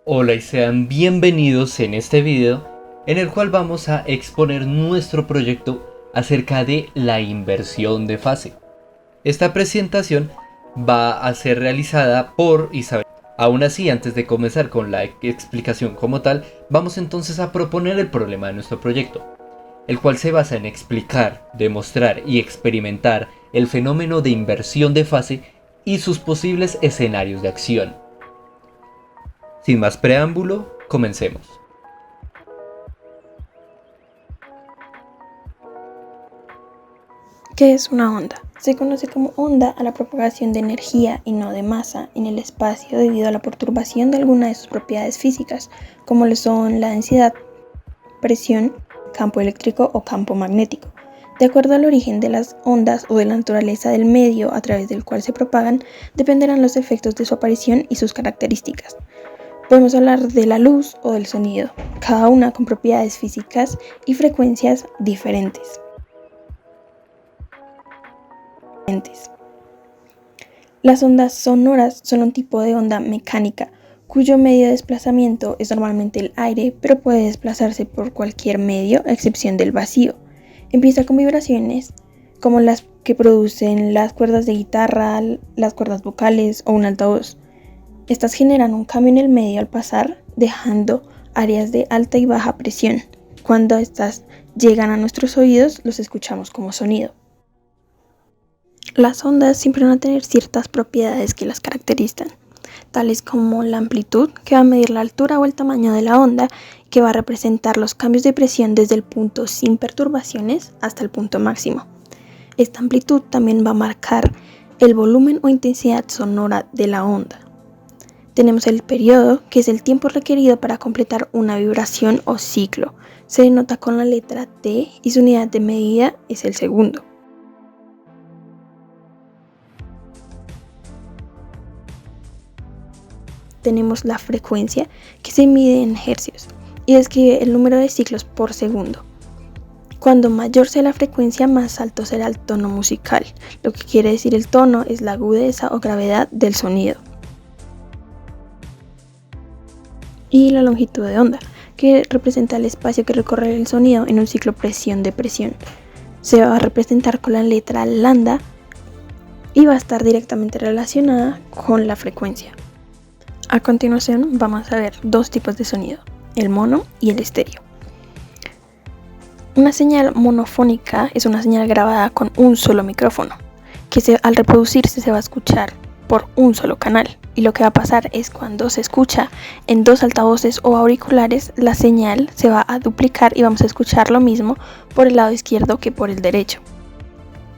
Hola y sean bienvenidos en este video en el cual vamos a exponer nuestro proyecto acerca de la inversión de fase. Esta presentación va a ser realizada por Isabel. Aún así, antes de comenzar con la explicación como tal, vamos entonces a proponer el problema de nuestro proyecto, el cual se basa en explicar, demostrar y experimentar el fenómeno de inversión de fase y sus posibles escenarios de acción. Sin más preámbulo, comencemos. ¿Qué es una onda? Se conoce como onda a la propagación de energía y no de masa en el espacio debido a la perturbación de alguna de sus propiedades físicas, como lo son la densidad, presión, campo eléctrico o campo magnético. De acuerdo al origen de las ondas o de la naturaleza del medio a través del cual se propagan, dependerán los efectos de su aparición y sus características. Podemos hablar de la luz o del sonido, cada una con propiedades físicas y frecuencias diferentes. Las ondas sonoras son un tipo de onda mecánica cuyo medio de desplazamiento es normalmente el aire, pero puede desplazarse por cualquier medio a excepción del vacío. Empieza con vibraciones como las que producen las cuerdas de guitarra, las cuerdas vocales o un altavoz. Estas generan un cambio en el medio al pasar, dejando áreas de alta y baja presión. Cuando estas llegan a nuestros oídos, los escuchamos como sonido. Las ondas siempre van a tener ciertas propiedades que las caracterizan, tales como la amplitud, que va a medir la altura o el tamaño de la onda, que va a representar los cambios de presión desde el punto sin perturbaciones hasta el punto máximo. Esta amplitud también va a marcar el volumen o intensidad sonora de la onda. Tenemos el periodo, que es el tiempo requerido para completar una vibración o ciclo. Se denota con la letra T y su unidad de medida es el segundo. Tenemos la frecuencia, que se mide en hercios y describe el número de ciclos por segundo. Cuando mayor sea la frecuencia, más alto será el tono musical. Lo que quiere decir el tono es la agudeza o gravedad del sonido. Y la longitud de onda, que representa el espacio que recorre el sonido en un ciclo presión de presión. Se va a representar con la letra lambda y va a estar directamente relacionada con la frecuencia. A continuación vamos a ver dos tipos de sonido, el mono y el estéreo. Una señal monofónica es una señal grabada con un solo micrófono, que al reproducirse se va a escuchar por un solo canal. Y lo que va a pasar es cuando se escucha en dos altavoces o auriculares, la señal se va a duplicar y vamos a escuchar lo mismo por el lado izquierdo que por el derecho.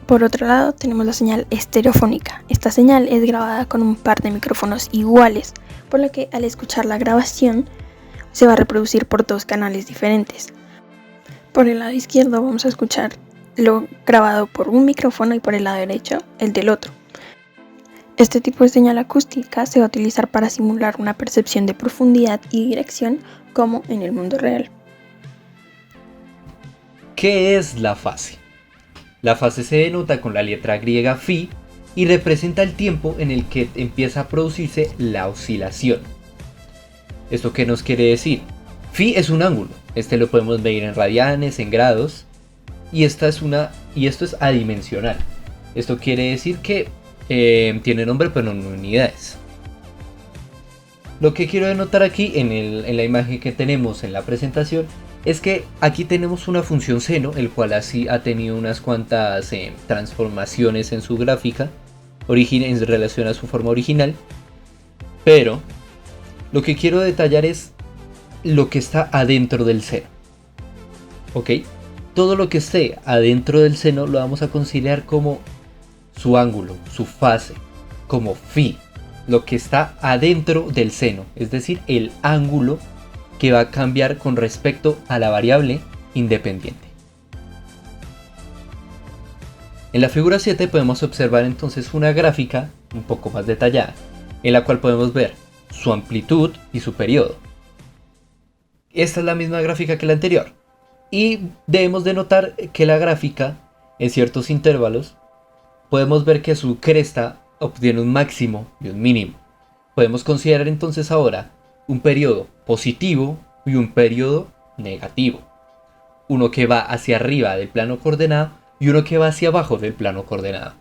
Por otro lado tenemos la señal estereofónica. Esta señal es grabada con un par de micrófonos iguales, por lo que al escuchar la grabación se va a reproducir por dos canales diferentes. Por el lado izquierdo vamos a escuchar lo grabado por un micrófono y por el lado derecho el del otro. Este tipo de señal acústica se va a utilizar para simular una percepción de profundidad y dirección como en el mundo real. ¿Qué es la fase? La fase se denota con la letra griega φ y representa el tiempo en el que empieza a producirse la oscilación. ¿Esto qué nos quiere decir? Φ es un ángulo, este lo podemos medir en radianes, en grados, y esto es adimensional. Esto quiere decir que tiene nombre pero no unidades. Lo que quiero denotar aquí en la imagen que tenemos en la presentación es que aquí tenemos una función seno, el cual así ha tenido unas cuantas transformaciones en su gráfica en relación a su forma original, pero lo que quiero detallar es lo que está adentro del seno. ¿Ok? Todo lo que esté adentro del seno lo vamos a considerar como su ángulo, su fase, como φ, lo que está adentro del seno, es decir, el ángulo que va a cambiar con respecto a la variable independiente. En la figura 7 podemos observar entonces una gráfica un poco más detallada, en la cual podemos ver su amplitud y su periodo. Esta es la misma gráfica que la anterior, y debemos de notar que la gráfica, en ciertos intervalos, podemos ver que su cresta obtiene un máximo y un mínimo. Podemos considerar entonces ahora un periodo positivo y un periodo negativo. Uno que va hacia arriba del plano coordenado y uno que va hacia abajo del plano coordenado.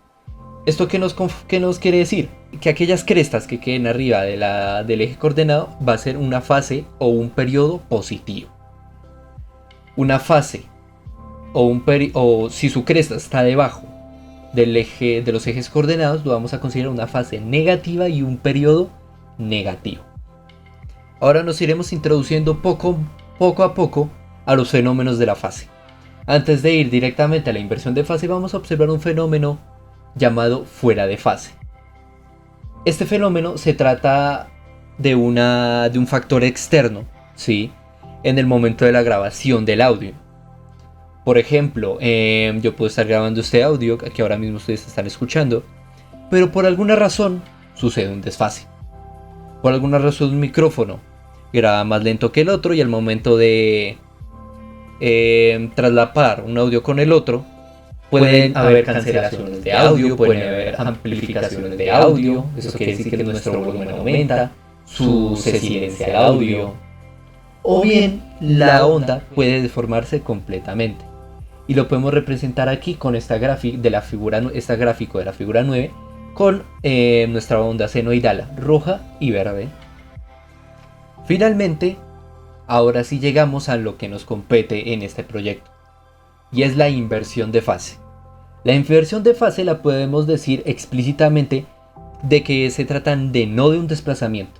¿Esto qué nos quiere decir? Que aquellas crestas que queden arriba del eje coordenado va a ser una fase o un periodo positivo. Una fase o si su cresta está debajo del eje, de los ejes coordenados, lo vamos a considerar una fase negativa y un periodo negativo. Ahora nos iremos introduciendo poco a poco a los fenómenos de la fase. Antes de ir directamente a la inversión de fase, vamos a observar un fenómeno llamado fuera de fase. Este fenómeno se trata de un factor externo, ¿sí?, en el momento de la grabación del audio. Por ejemplo, yo puedo estar grabando este audio que ahora mismo ustedes están escuchando, pero por alguna razón sucede un desfase. Por alguna razón un micrófono graba más lento que el otro y al momento de traslapar un audio con el otro, pueden haber cancelaciones de audio, pueden haber amplificaciones de audio. Eso quiere decir que nuestro volumen aumenta, se silencia el audio, o bien la onda puede deformarse completamente. Y lo podemos representar aquí con esta gráfico de la figura 9 con nuestra onda senoidal roja y verde. Finalmente, ahora sí llegamos a lo que nos compete en este proyecto, y es la inversión de fase. La inversión de fase la podemos decir explícitamente de que se tratan no de un desplazamiento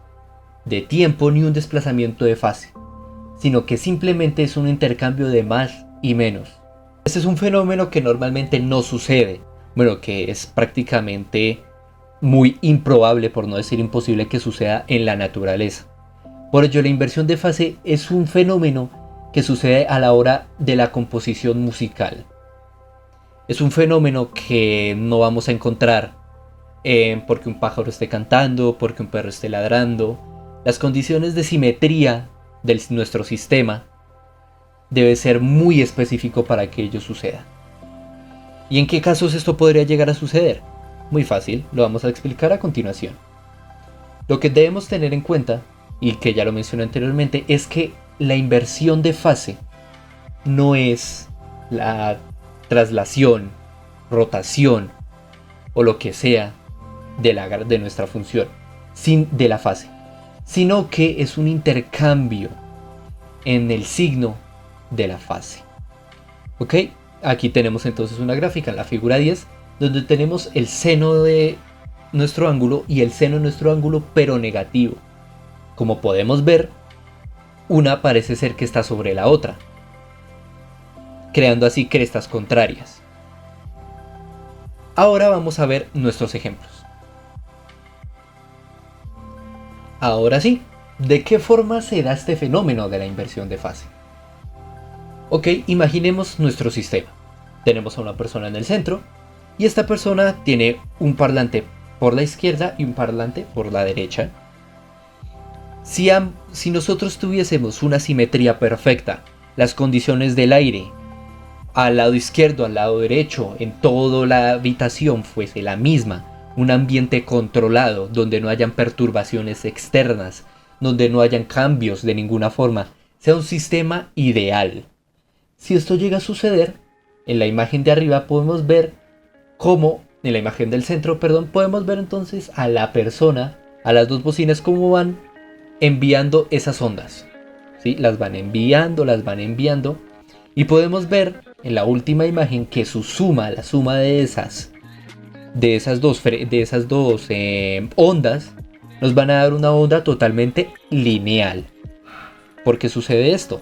de tiempo ni un desplazamiento de fase, sino que simplemente es un intercambio de más y menos. Este es un fenómeno que normalmente no sucede, que es prácticamente muy improbable, por no decir imposible, que suceda en la naturaleza. Por ello, la inversión de fase es un fenómeno que sucede a la hora de la composición musical. Es un fenómeno que no vamos a encontrar porque un pájaro esté cantando, porque un perro esté ladrando. Las condiciones de simetría de nuestro sistema debe ser muy específico para que ello suceda. ¿Y en qué casos esto podría llegar a suceder? Muy fácil, lo vamos a explicar a continuación. Lo que debemos tener en cuenta, y que ya lo mencioné anteriormente, es que la inversión de fase no es la traslación, rotación o lo que sea de nuestra función de la fase, sino que es un intercambio en el signo de la fase. Ok, aquí tenemos entonces una gráfica en la figura 10 donde tenemos el seno de nuestro ángulo y el seno de nuestro ángulo, pero negativo. Como podemos ver, una parece ser que está sobre la otra, creando así crestas contrarias. Ahora vamos a ver nuestros ejemplos. Ahora sí, ¿de qué forma se da este fenómeno de la inversión de fase? Ok, imaginemos nuestro sistema. Tenemos a una persona en el centro y esta persona tiene un parlante por la izquierda y un parlante por la derecha. Si nosotros tuviésemos una simetría perfecta, las condiciones del aire al lado izquierdo, al lado derecho, en toda la habitación fuese la misma, un ambiente controlado donde no hayan perturbaciones externas, donde no hayan cambios de ninguna forma, sea un sistema ideal. Si esto llega a suceder, en la imagen de arriba podemos ver cómo, en la imagen del centro, podemos ver entonces a la persona, a las dos bocinas, cómo van enviando esas ondas, ¿sí? Las van enviando, y podemos ver en la última imagen que la suma de esas dos ondas nos van a dar una onda totalmente lineal. ¿Por qué sucede esto?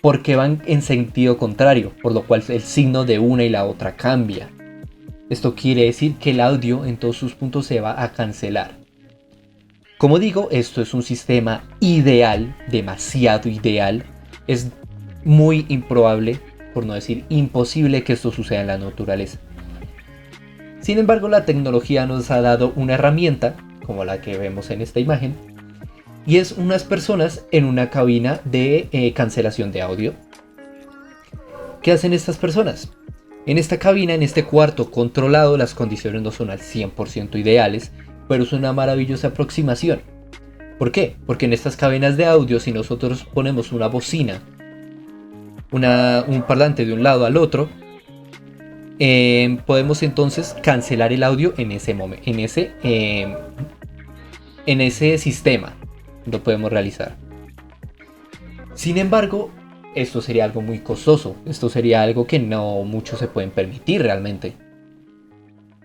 Porque van en sentido contrario, por lo cual el signo de una y la otra cambia. Esto quiere decir que el audio en todos sus puntos se va a cancelar. Como digo, esto es un sistema ideal, demasiado ideal. Es muy improbable, por no decir imposible, que esto suceda en la naturaleza. Sin embargo, la tecnología nos ha dado una herramienta, como la que vemos en esta imagen, y es unas personas en una cabina de cancelación de audio. ¿Qué hacen estas personas? En esta cabina, en este cuarto controlado, las condiciones no son al 100% ideales, pero es una maravillosa aproximación. ¿Por qué? Porque en estas cabinas de audio, si nosotros ponemos una bocina, un parlante de un lado al otro, podemos entonces cancelar el audio en ese momento, en ese sistema lo podemos realizar. Sin embargo, esto sería algo muy costoso, esto sería algo que no muchos se pueden permitir realmente.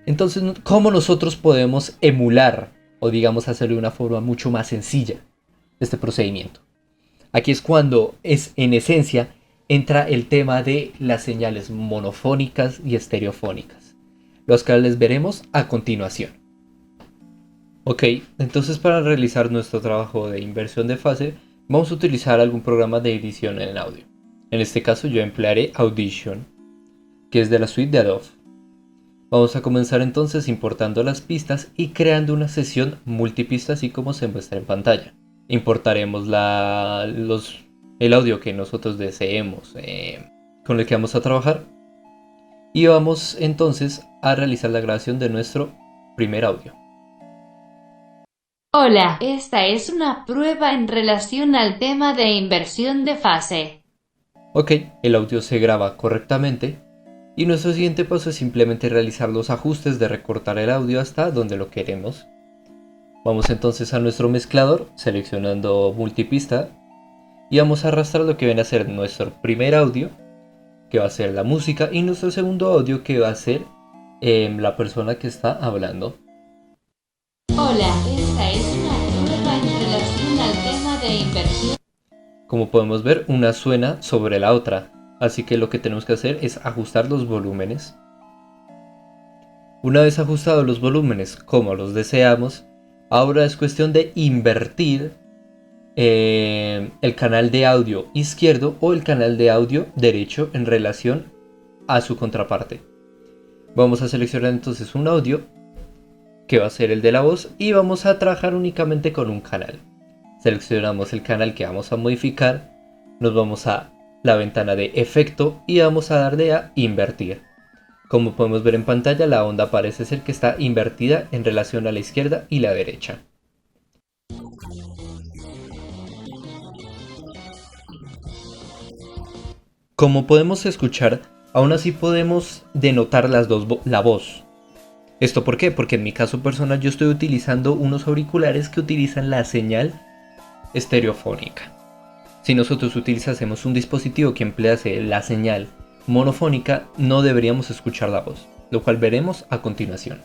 Entonces, ¿cómo nosotros podemos emular o digamos hacerlo de una forma mucho más sencilla este procedimiento? Aquí es cuando en esencia entra el tema de las señales monofónicas y estereofónicas, los cuales veremos a continuación. Ok, entonces para realizar nuestro trabajo de inversión de fase, vamos a utilizar algún programa de edición en audio. En este caso yo emplearé Audition, que es de la suite de Adobe. Vamos a comenzar entonces importando las pistas y creando una sesión multipista así como se muestra en pantalla. Importaremos el audio que nosotros deseemos con el que vamos a trabajar y vamos entonces a realizar la grabación de nuestro primer audio. Hola, esta es una prueba en relación al tema de inversión de fase. Ok, el audio se graba correctamente y nuestro siguiente paso es simplemente realizar los ajustes de recortar el audio hasta donde lo queremos. Vamos entonces a nuestro mezclador seleccionando multipista y vamos a arrastrar lo que viene a ser nuestro primer audio, que va a ser la música, y nuestro segundo audio, que va a ser la persona que está hablando. Hola, esta es una prueba en relación al tema de inversión. Como podemos ver, una suena sobre la otra, así que lo que tenemos que hacer es ajustar los volúmenes. Una vez ajustados los volúmenes como los deseamos, ahora es cuestión de invertir el canal de audio izquierdo o el canal de audio derecho en relación a su contraparte. Vamos a seleccionar entonces un audio que va a ser el de la voz y vamos a trabajar únicamente con un canal. Seleccionamos el canal que vamos a modificar, nos vamos a la ventana de efecto y vamos a darle a invertir. Como podemos ver en pantalla, la onda parece ser que está invertida en relación a la izquierda y la derecha. Como podemos escuchar, aún así podemos denotar la voz. ¿Esto por qué? Porque en mi caso personal yo estoy utilizando unos auriculares que utilizan la señal estereofónica. Si nosotros utilizásemos un dispositivo que emplease la señal monofónica, no deberíamos escuchar la voz, lo cual veremos a continuación.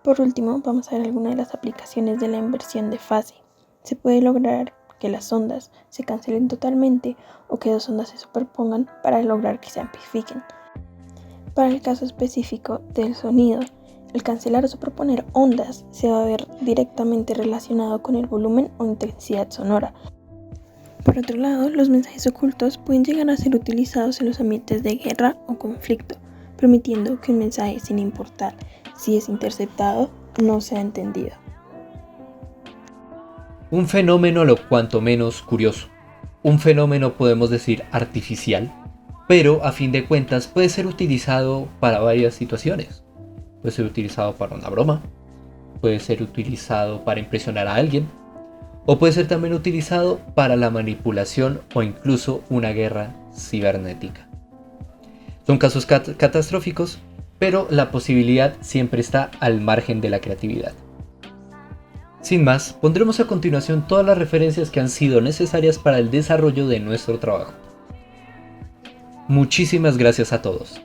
Por último, vamos a ver algunas de las aplicaciones de la inversión de fase. Se puede lograr que las ondas se cancelen totalmente o que dos ondas se superpongan para lograr que se amplifiquen. Para el caso específico del sonido, el cancelar o superponer ondas se va a ver directamente relacionado con el volumen o intensidad sonora. Por otro lado, los mensajes ocultos pueden llegar a ser utilizados en los ambientes de guerra o conflicto, permitiendo que un mensaje, sin importar si es interceptado, no sea entendido. Un fenómeno lo cuanto menos curioso. Un fenómeno podemos decir artificial, pero a fin de cuentas puede ser utilizado para varias situaciones. Puede ser utilizado para una broma, puede ser utilizado para impresionar a alguien, o puede ser también utilizado para la manipulación o incluso una guerra cibernética. Son casos catastróficos, pero la posibilidad siempre está al margen de la creatividad. Sin más, pondremos a continuación todas las referencias que han sido necesarias para el desarrollo de nuestro trabajo. Muchísimas gracias a todos.